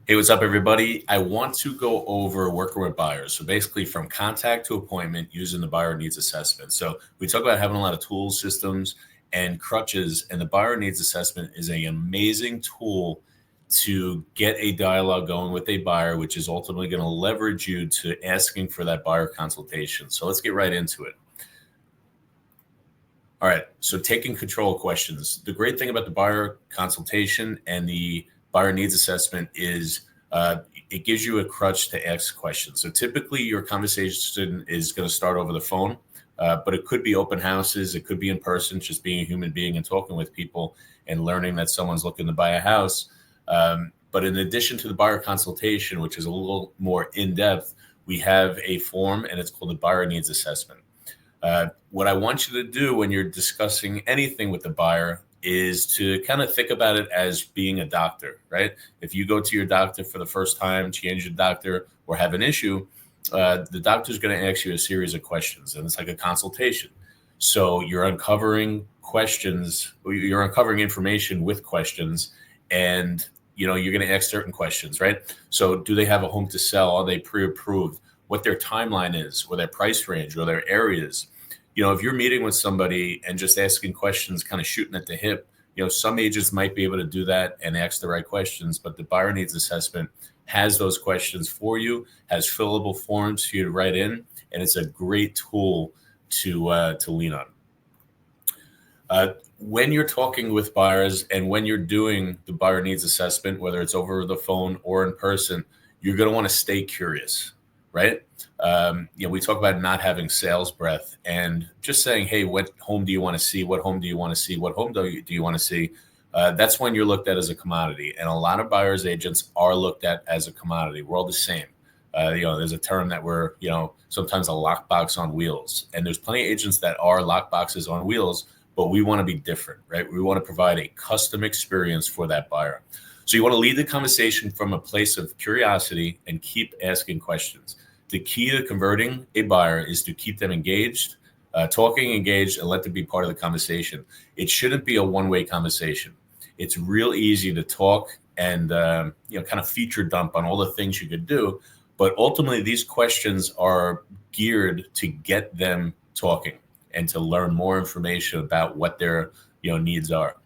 Hey, what's up, everybody? I want to go over working with buyers. So basically, from contact to appointment using the buyer needs assessment. So we talk about having a lot of tools, systems, and crutches, and the buyer needs assessment is an amazing tool to get a dialogue going with a buyer, which is ultimately going to leverage you to asking for that buyer consultation. So let's get right into it. All right, so taking control of questions. The great thing about the buyer consultation and the buyer needs assessment is it gives you a crutch to ask questions. So typically your conversation is going to start over the phone, but it could be open houses, it could be in person, just being a human being and talking with people and learning that someone's looking to buy a house. But in addition to the buyer consultation, which is a little more in-depth, we have a form and it's called the buyer needs assessment. What I want you to do when you're discussing anything with the buyer is to kind of think about it as being a doctor, right? If you go to your doctor for the first time, change your doctor, or have an issue, the doctor's going to ask you a series of questions, and it's like a consultation. So you're uncovering questions, you're uncovering information with questions, and you're going to ask certain questions, right? So do they have a home to sell? Are they pre-approved? What their timeline is, or their price range, or their areas. If you're meeting with somebody and just asking questions, kind of shooting at the hip, some agents might be able to do that and ask the right questions, but the buyer needs assessment has those questions for you, has fillable forms for you to write in, and it's a great tool to lean on. When you're talking with buyers and when you're doing the buyer needs assessment, whether it's over the phone or in person, you're going to want to stay curious, right? We talk about not having sales breath and just saying, hey, what home do you want to see? What home do you want to see? What home do you want to see? That's when you're looked at as a commodity. And a lot of buyers agents are looked at as a commodity. We're all the same. There's a term that we're, sometimes a lockbox on wheels. And there's plenty of agents that are lockboxes on wheels, but we want to be different, right? We want to provide a custom experience for that buyer. So you want to lead the conversation from a place of curiosity and keep asking questions. The key to converting a buyer is to keep them engaged, talking engaged, and let them be part of the conversation. It shouldn't be a one-way conversation. It's real easy to talk and kind of feature dump on all the things you could do, but ultimately these questions are geared to get them talking and to learn more information about what their needs are.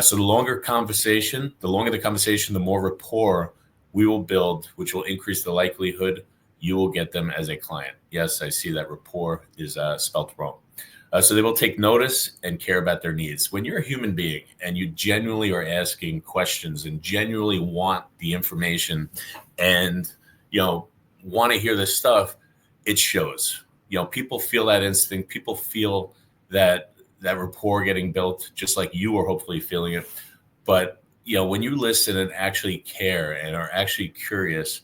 So the longer the conversation, the more rapport we will build, which will increase the likelihood you will get them as a client. Yes, I see that rapport is spelt wrong. So they will take notice and care about their needs. When you're a human being and you genuinely are asking questions and genuinely want the information and, want to hear this stuff, it shows. People feel that instinct. People feel that rapport getting built, just like you are hopefully feeling it. But, when you listen and actually care and are actually curious,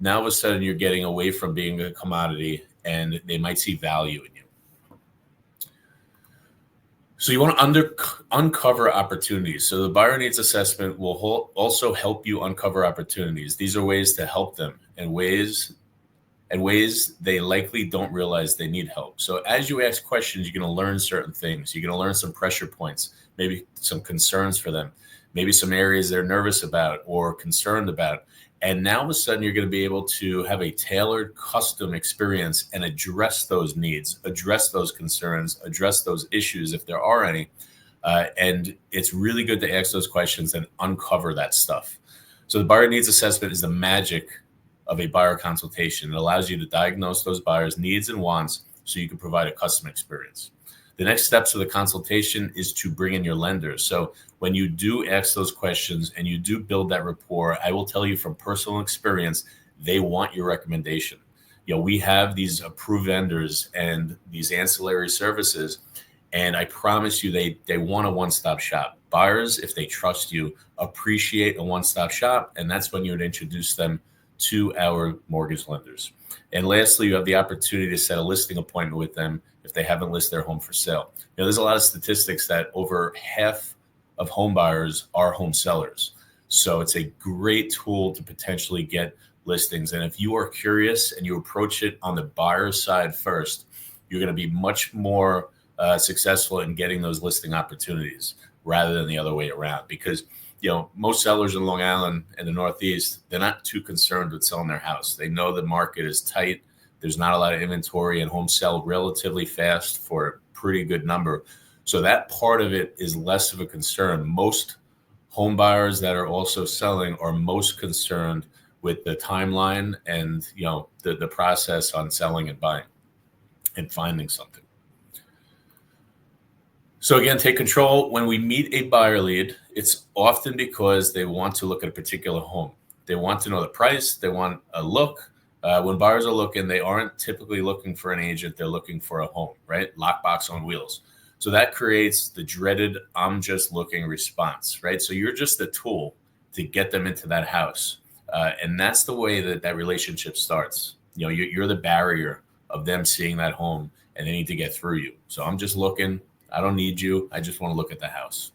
now all of a sudden you're getting away from being a commodity and they might see value in you. So you want to uncover opportunities. So the buyer needs assessment will also help you uncover opportunities. These are ways to help them in ways they likely don't realize they need help. So as you ask questions, you're going to learn certain things. You're going to learn some pressure points, maybe some concerns for them, maybe some areas they're nervous about or concerned about. And now all of a sudden you're going to be able to have a tailored custom experience and address those needs, address those concerns, address those issues if there are any. And it's really good to ask those questions and uncover that stuff. So the buyer needs assessment is the magic of a buyer consultation. It allows you to diagnose those buyers' needs and wants so you can provide a custom experience. The next steps of the consultation is to bring in your lenders. So when you do ask those questions and you do build that rapport, I will tell you from personal experience, they want your recommendation. We have these approved vendors and these ancillary services, and I promise you they want a one-stop shop. Buyers, if they trust you, appreciate a one-stop shop, and that's when you would introduce them to our mortgage lenders. And lastly, you have the opportunity to set a listing appointment with them if they haven't listed their home for sale. There's a lot of statistics that over half of home buyers are home sellers. So it's a great tool to potentially get listings. And if you are curious and you approach it on the buyer's side first, you're going to be much more successful in getting those listing opportunities rather than the other way around. Because most sellers in Long Island and the Northeast, they're not too concerned with selling their house. They know the market is tight. There's not a lot of inventory, and homes sell relatively fast for a pretty good number. So that part of it is less of a concern. Most home buyers that are also selling are most concerned with the timeline and the process on selling and buying and finding something. So again, take control. When we meet a buyer lead, it's often because they want to look at a particular home. They want to know the price. They want a look. When buyers are looking, they aren't typically looking for an agent. They're looking for a home, right? Lockbox on wheels. So that creates the dreaded "I'm just looking" response, right? So you're just the tool to get them into that house. And that's the way that relationship starts. You're the barrier of them seeing that home, and they need to get through you. So I'm just looking. I don't need you. I just want to look at the house.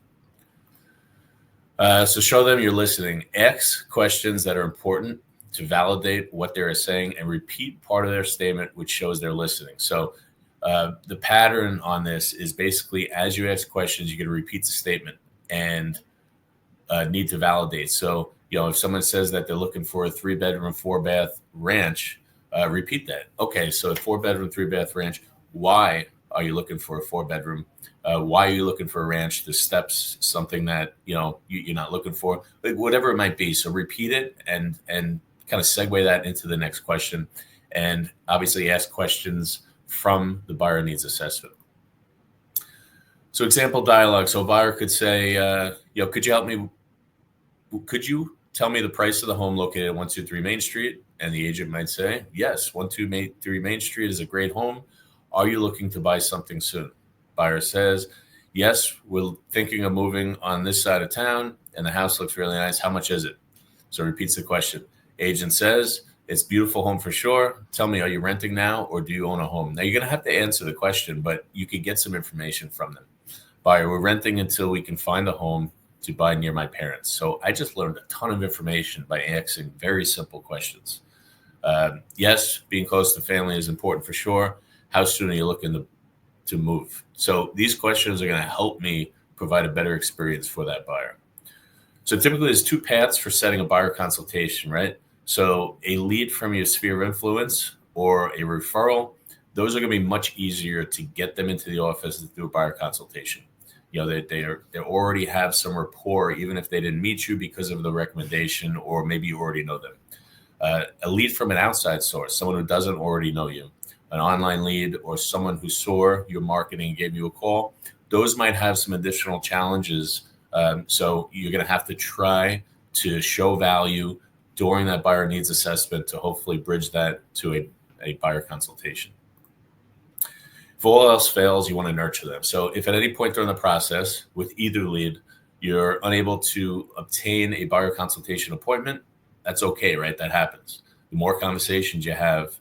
So show them you're listening. Ask questions that are important to validate what they're saying, and repeat part of their statement, which shows they're listening. So the pattern on this is basically, as you ask questions, you're going to repeat the statement and need to validate. So, if someone says that they're looking for a 3-bedroom, 4-bath ranch, repeat that. Okay, so a 4-bedroom, 3-bath ranch. Why are you looking for a 4-bedroom? Why are you looking for a ranch? The steps, something that you're not looking for, like whatever it might be. So repeat it and kind of segue that into the next question, and obviously ask questions from the buyer needs assessment. So example dialogue. So a buyer could say, could you help me? Could you tell me the price of the home located at 123 Main Street? And the agent might say, yes, 123 Main Street is a great home. Are you looking to buy something soon? Buyer says, yes, we're thinking of moving on this side of town, and the house looks really nice. How much is it? So repeats the question. Agent says, it's a beautiful home for sure. Tell me, are you renting now, or do you own a home? Now, you're going to have to answer the question, but you could get some information from them. Buyer, we're renting until we can find a home to buy near my parents. So I just learned a ton of information by asking very simple questions. Yes, being close to family is important for sure. How soon are you looking to move? So these questions are going to help me provide a better experience for that buyer. So typically there's 2 paths for setting a buyer consultation, right? So a lead from your sphere of influence or a referral, those are going to be much easier to get them into the office to do a buyer consultation. They already have some rapport, even if they didn't meet you because of the recommendation, or maybe you already know them. A lead from an outside source, someone who doesn't already know you, an online lead, or someone who saw your marketing and gave you a call, those might have some additional challenges. So you're going to have to try to show value during that buyer needs assessment to hopefully bridge that to a buyer consultation. If all else fails, you want to nurture them. So if at any point during the process with either lead, you're unable to obtain a buyer consultation appointment, that's okay, right? That happens. The more conversations you have,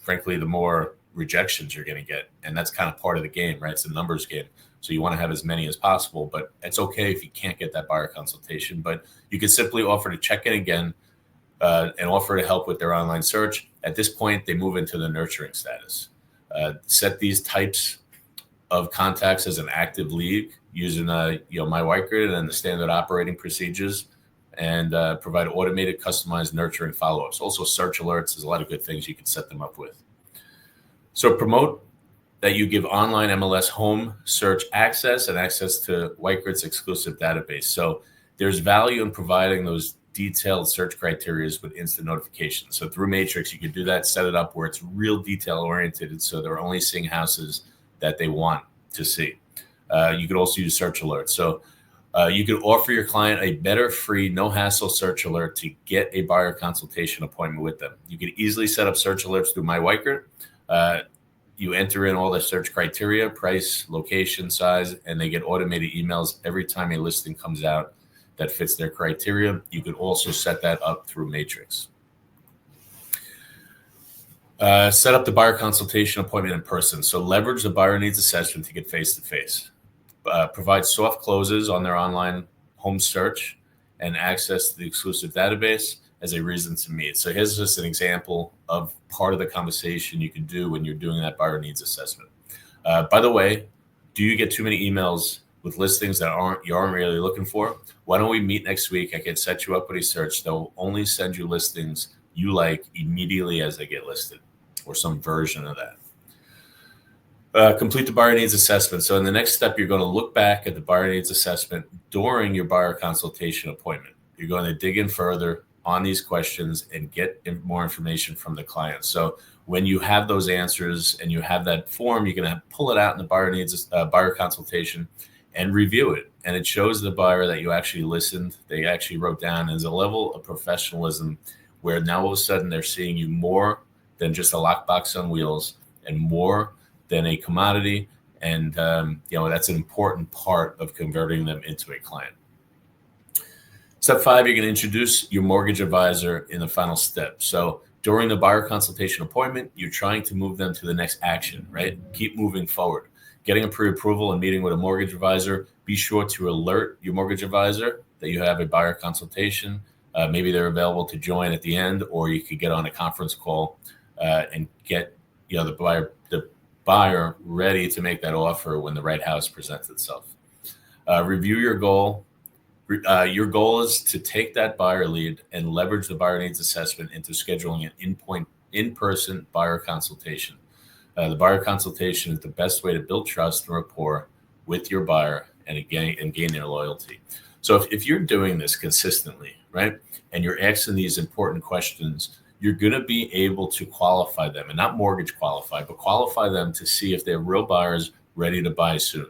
frankly, the more rejections you're going to get. And that's kind of part of the game, right? It's a numbers game. So you want to have as many as possible, but it's okay if you can't get that buyer consultation. But you can simply offer to check in again and offer to help with their online search. At this point, they move into the nurturing status. Set these types of contacts as an active lead using my white grid and the standard operating procedures, and provide automated, customized nurturing follow-ups. Also search alerts. There's a lot of good things you can set them up with. So promote that you give online MLS home search access and access to white grid's exclusive database. So there's value in providing those detailed search criteria with instant notifications. So through Matrix, you could do that, set it up where it's real detail oriented. So they're only seeing houses that they want to see. You could also use search alerts. So you could offer your client a better free, no hassle search alert to get a buyer consultation appointment with them. You could easily set up search alerts through My White Grid. You enter in all the search criteria, price, location, size, and they get automated emails every time a listing comes out that fits their criteria. You could also set that up through Matrix. Set up the buyer consultation appointment in person. So leverage the buyer needs assessment to get face-to-face. Provide soft closes on their online home search and access to the exclusive database as a reason to meet. So here's just an example of part of the conversation you can do when you're doing that buyer needs assessment. By the way, do you get too many emails with listings that you aren't really looking for, why don't we meet next week? I can set you up with a search that will only send you listings you like immediately as they get listed, or some version of that. Complete the buyer needs assessment. So in the next step, you're going to look back at the buyer needs assessment during your buyer consultation appointment. You're going to dig in further on these questions and get more information from the client. So when you have those answers and you have that form, you're going to pull it out in the buyer consultation and review it. And it shows the buyer that you actually listened. They actually wrote down. There's a level of professionalism where now all of a sudden they're seeing you more than just a lockbox on wheels and more than a commodity. And, that's an important part of converting them into a client. Step 5, you're going to introduce your mortgage advisor in the final step. So during the buyer consultation appointment, you're trying to move them to the next action, right? Keep moving forward. Getting a pre-approval and meeting with a mortgage advisor, be sure to alert your mortgage advisor that you have a buyer consultation. Maybe they're available to join at the end, or you could get on a conference call and get the buyer ready to make that offer when the right house presents itself. Review your goal. Your goal is to take that buyer lead and leverage the buyer needs assessment into scheduling an in-person buyer consultation. The buyer consultation is the best way to build trust and rapport with your buyer and gain their loyalty. So if you're doing this consistently, right, and you're asking these important questions, you're going to be able to qualify them, and not mortgage qualify, but qualify them to see if they're real buyers ready to buy soon.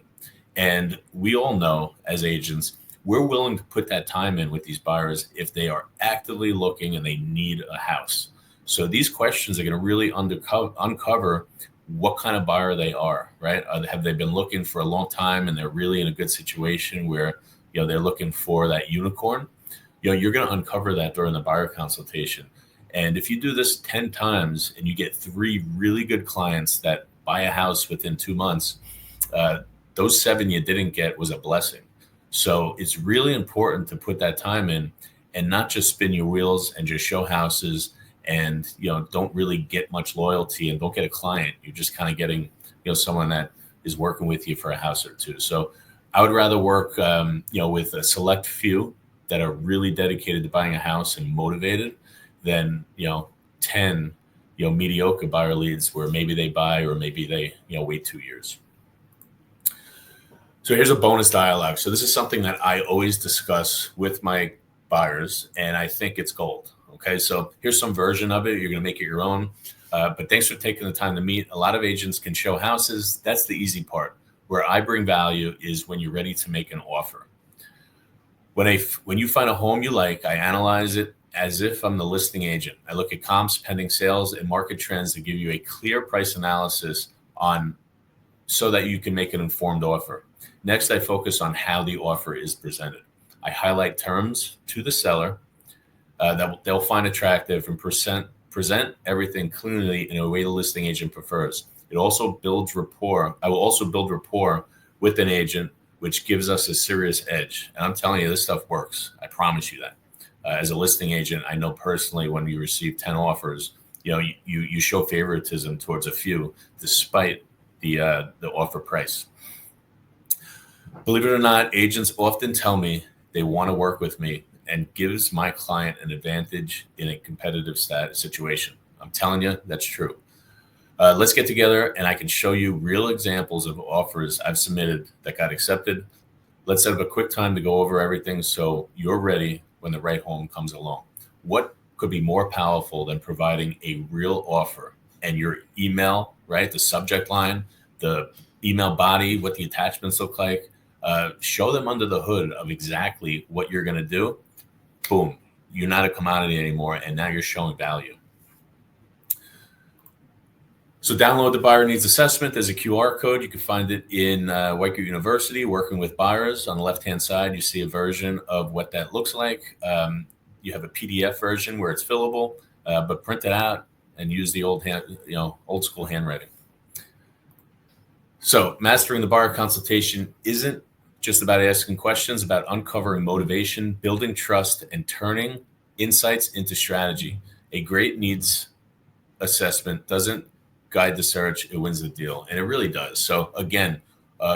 And we all know as agents, we're willing to put that time in with these buyers if they are actively looking and they need a house. So these questions are going to really uncover what kind of buyer they are, right? Have they been looking for a long time and they're really in a good situation where, they're looking for that unicorn? You're going to uncover that during the buyer consultation. And if you do this 10 times and you get 3 really good clients that buy a house within 2 months, those 7 you didn't get was a blessing. So it's really important to put that time in and not just spin your wheels and just show houses and, don't really get much loyalty and don't get a client. You're just kind of getting, someone that is working with you for a house or two. So I would rather work, with a select few that are really dedicated to buying a house and motivated than, 10, mediocre buyer leads where maybe they buy or maybe they, wait 2 years. So here's a bonus dialogue. So this is something that I always discuss with my buyers, and I think it's gold. Okay, so here's some version of it. You're going to make it your own. But thanks for taking the time to meet. A lot of agents can show houses. That's the easy part. Where I bring value is when you're ready to make an offer. When you find a home you like, I analyze it as if I'm the listing agent. I look at comps, pending sales, and market trends to give you a clear price analysis so that you can make an informed offer. Next, I focus on how the offer is presented. I highlight terms to the seller that they'll find attractive and present everything clearly in a way the listing agent prefers. It also builds rapport. I will also build rapport with an agent, which gives us a serious edge. And I'm telling you, this stuff works. I promise you that. As a listing agent, I know personally when you receive 10 offers, you show favoritism towards a few despite the offer price. Believe it or not, agents often tell me they want to work with me and gives my client an advantage in a competitive situation. I'm telling you, that's true. Let's get together and I can show you real examples of offers I've submitted that got accepted. Let's set up a quick time to go over everything so you're ready when the right home comes along. What could be more powerful than providing a real offer and your email, right? The subject line, the email body, what the attachments look like. Show them under the hood of exactly what you're going to do. Boom, you're not a commodity anymore, and now you're showing value. So download the buyer needs assessment. There's a QR code. You can find it in White Coat University, working with buyers. On the left-hand side, you see a version of what that looks like. You have a PDF version where it's fillable, but print it out and use the old school handwriting. So mastering the buyer consultation isn't just about asking questions, about uncovering motivation, building trust, and turning insights into strategy. A great needs assessment doesn't guide the search, it wins the deal. And it really does. So again,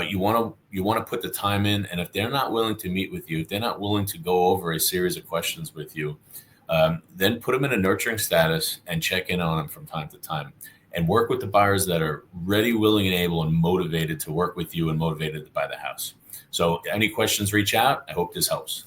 you want to put the time in. And if they're not willing to meet with you, if they're not willing to go over a series of questions with you, then put them in a nurturing status and check in on them from time to time, and work with the buyers that are ready, willing, and able, and motivated to work with you and motivated to buy the house. So any questions, reach out. I hope this helps.